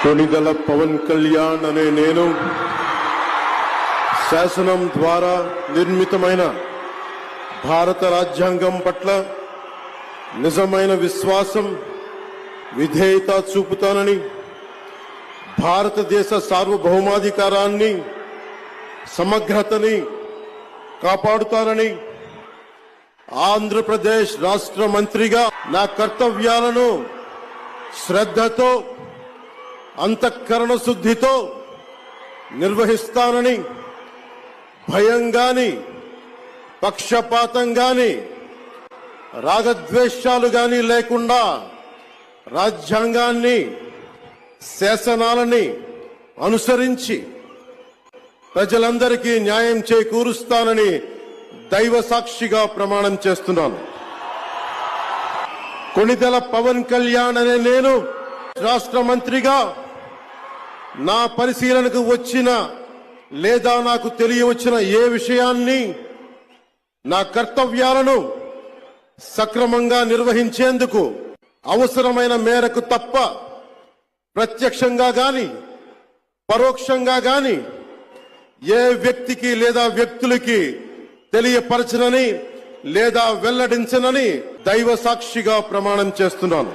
కొణిదెల పవన్ కళ్యాణ్ అనే నేను శాసనం ద్వారా నిర్మితమైన భారత రాజ్యాంగం పట్ల నిజమైన విశ్వాసం విధేయత చూపుతానని, భారతదేశ సార్వభౌమాధికారాన్ని సమగ్రతని కాపాడుతానని, ఆంధ్రప్రదేశ్ రాష్ట్ర మంత్రిగా నా కర్తవ్యాలను శ్రద్ధతో అంతఃకరణ శుద్ధితో నిర్వహిస్తానని, భయం గాని పక్షపాతం గాని రాగద్వేషాలు గాని లేకుండా రాజ్యాంగాన్ని శాసనాలని అనుసరించి ప్రజలందరికీ న్యాయం చేకూరుస్తానని దైవ సాక్షిగా ప్రమాణం చేస్తున్నాను. కొణిదెల పవన్ కళ్యాణ్ అనే నేను రాష్ట్ర మంత్రిగా నా పరిశీలనకు వచ్చిన లేదా నాకు తెలియవచ్చిన ఏ విషయాన్ని, నా కర్తవ్యాలను సక్రమంగా నిర్వహించేందుకు అవసరమైన మేరకు తప్ప ప్రత్యక్షంగా గాని పరోక్షంగా గాని ఏ వ్యక్తికి లేదా వ్యక్తులకి తెలియపరచనని లేదా వెల్లడించనని దైవ సాక్షిగా ప్రమాణం చేస్తున్నాను.